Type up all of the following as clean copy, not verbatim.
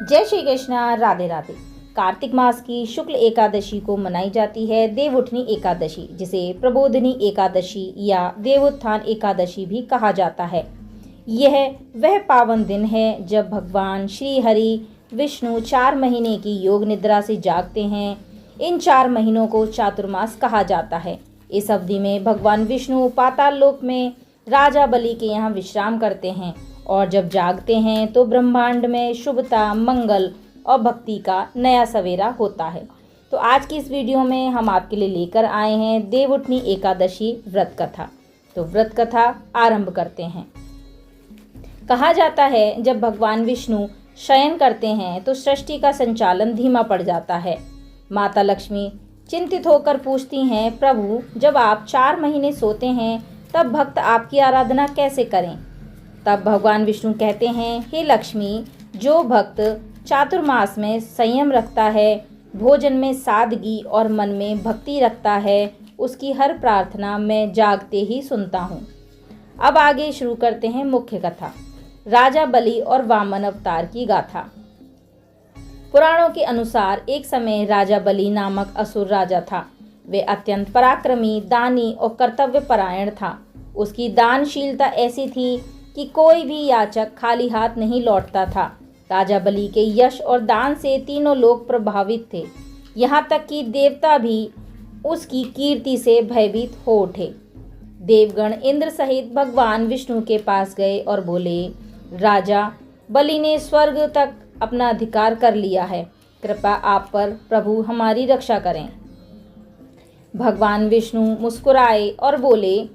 जय श्री कृष्णा। राधे राधे। कार्तिक मास की शुक्ल एकादशी को मनाई जाती है देवउठनी एकादशी, जिसे प्रबोधिनी एकादशी या देवोत्थान एकादशी भी कहा जाता है। यह वह पावन दिन है जब भगवान श्री हरि विष्णु 4 महीने की योग निद्रा से जागते हैं। इन 4 महीनों को चातुर्मास कहा जाता है। इस अवधि में भगवान विष्णु पाताल लोक में राजा बलि के यहाँ विश्राम करते हैं और जब जागते हैं तो ब्रह्मांड में शुभता, मंगल और भक्ति का नया सवेरा होता है। तो आज की इस वीडियो में हम आपके लिए लेकर आए हैं देवउठनी एकादशी व्रत कथा। तो व्रत कथा आरंभ करते हैं। कहा जाता है जब भगवान विष्णु शयन करते हैं तो सृष्टि का संचालन धीमा पड़ जाता है। माता लक्ष्मी चिंतित होकर पूछती हैं, प्रभु जब आप 4 महीने सोते हैं तब भक्त आपकी आराधना कैसे करें? तब भगवान विष्णु कहते हैं, हे लक्ष्मी, जो भक्त चातुर्मास में संयम रखता है, भोजन में सादगी और मन में भक्ति रखता है, उसकी हर प्रार्थना मैं जागते ही सुनता हूँ। अब आगे शुरू करते हैं मुख्य कथा। राजा बलि और वामन अवतार की गाथा। पुराणों के अनुसार एक समय राजा बलि नामक असुर राजा था। वे अत्यंत पराक्रमी, दानी और कर्तव्य परायण था। उसकी दानशीलता ऐसी थी कि कोई भी याचक खाली हाथ नहीं लौटता था। राजा बलि के यश और दान से तीनों लोग प्रभावित थे। यहाँ तक कि देवता भी उसकी कीर्ति से भयभीत हो उठे। देवगण इंद्र सहित भगवान विष्णु के पास गए और बोले, राजा बलि ने स्वर्ग तक अपना अधिकार कर लिया है, कृपया आप पर प्रभु हमारी रक्षा करें। भगवान विष्णु मुस्कुराए और बोले,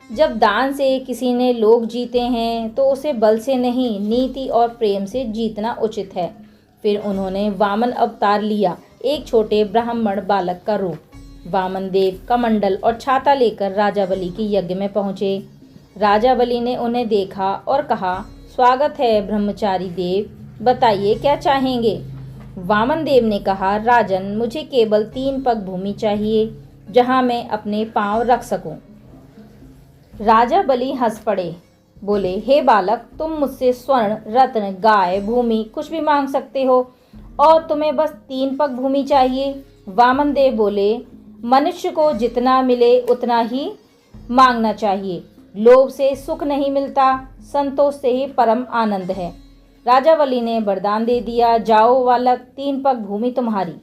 जब दान से किसी ने लोग जीते हैं तो उसे बल से नहीं, नीति और प्रेम से जीतना उचित है। फिर उन्होंने वामन अवतार लिया, एक छोटे ब्राह्मण बालक का रूप। वामन देव कमंडल और छाता लेकर राजा बलि के यज्ञ में पहुँचे। राजा बलि ने उन्हें देखा और कहा, स्वागत है ब्रह्मचारी देव, बताइए क्या चाहेंगे? वामन देव ने कहा, राजन, मुझे केवल 3 पग भूमि चाहिए जहाँ मैं अपने पांव रख सकूं। राजा बलि हंस पड़े, बोले, हे बालक, तुम मुझसे स्वर्ण, रत्न, गाय, भूमि कुछ भी मांग सकते हो और तुम्हें बस 3 पग भूमि चाहिए। वामन देव बोले, मनुष्य को जितना मिले उतना ही मांगना चाहिए। लोभ से सुख नहीं मिलता, संतोष से ही परम आनंद है। राजा बलि ने वरदान दे दिया, जाओ बालक, 3 पग भूमि तुम्हारी।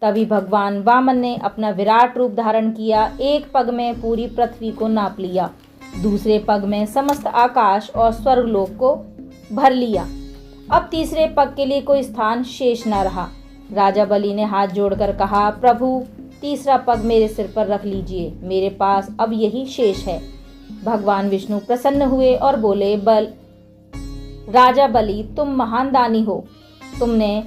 तभी भगवान वामन ने अपना विराट रूप धारण किया। एक पग में पूरी पृथ्वी को नाप लिया, दूसरे पग में समस्त आकाश और स्वर्गलोक को भर लिया। अब तीसरे पग के लिए कोई स्थान शेष न रहा। राजा बलि ने हाथ जोड़कर कहा, प्रभु तीसरा पग मेरे सिर पर रख लीजिए, मेरे पास अब यही शेष है। भगवान विष्णु प्रसन्न हुए और बोले, राजा बलि, तुम महान दानी हो, तुमने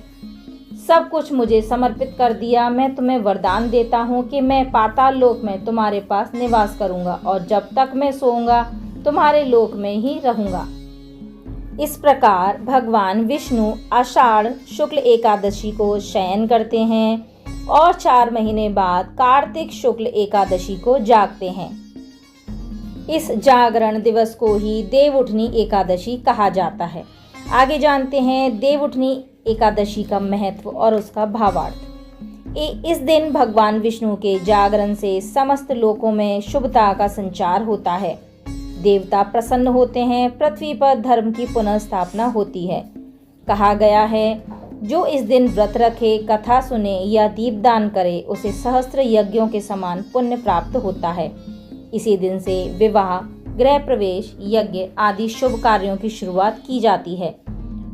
सब कुछ मुझे समर्पित कर दिया। मैं तुम्हें वरदान देता हूँ कि मैं पाताल लोक में तुम्हारे पास निवास करूँगा और जब तक मैं सोऊंगा तुम्हारे लोक में ही रहूँगा। इस प्रकार भगवान विष्णु आषाढ़ शुक्ल एकादशी को शयन करते हैं और 4 महीने बाद कार्तिक शुक्ल एकादशी को जागते हैं। इस जागरण दिवस को ही देवउठनी एकादशी कहा जाता है। आगे जानते हैं देवउठनी एकादशी का महत्व और उसका भावार्थ। इस दिन भगवान विष्णु के जागरण से समस्त लोकों में शुभता का संचार होता है। देवता प्रसन्न होते हैं, पृथ्वी पर धर्म की पुनः स्थापना होती है। कहा गया है, जो इस दिन व्रत रखे, कथा सुने या दीपदान करे, उसे सहस्त्र यज्ञों के समान पुण्य प्राप्त होता है। इसी दिन से विवाह, गृह प्रवेश, यज्ञ आदि शुभ कार्यों की शुरुआत की जाती है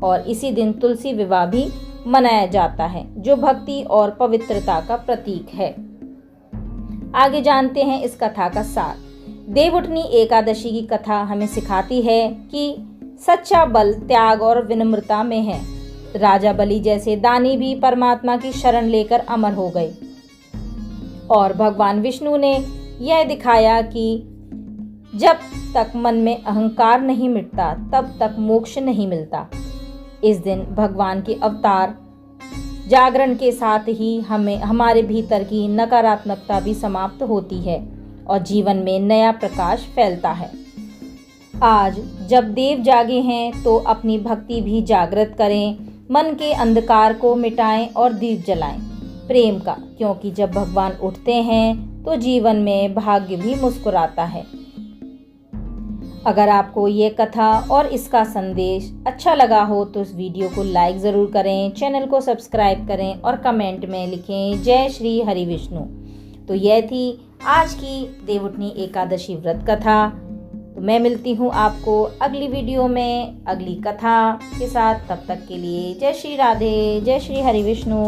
और इसी दिन तुलसी विवाह भी मनाया जाता है, जो भक्ति और पवित्रता का प्रतीक है। आगे जानते हैं इस कथा का सार। देवउठनी एकादशी की कथा हमें सिखाती है कि सच्चा बल त्याग और विनम्रता में है। राजा बलि जैसे दानी भी परमात्मा की शरण लेकर अमर हो गए और भगवान विष्णु ने यह दिखाया कि जब तक मन में अहंकार नहीं मिटता तब तक मोक्ष नहीं मिलता। इस दिन भगवान के अवतार जागरण के साथ ही हमें हमारे भीतर की नकारात्मकता भी समाप्त होती है और जीवन में नया प्रकाश फैलता है। आज जब देव जागे हैं तो अपनी भक्ति भी जागृत करें। मन के अंधकार को मिटाएं और दीप जलाएं। प्रेम का, क्योंकि जब भगवान उठते हैं तो जीवन में भाग्य भी मुस्कुराता है। अगर आपको ये कथा और इसका संदेश अच्छा लगा हो तो इस वीडियो को लाइक ज़रूर करें, चैनल को सब्सक्राइब करें और कमेंट में लिखें जय श्री हरि विष्णु। तो यह थी आज की देवउठनी एकादशी व्रत कथा। तो मैं मिलती हूँ आपको अगली वीडियो में अगली कथा के साथ। तब तक के लिए जय श्री राधे, जय श्री हरि विष्णु।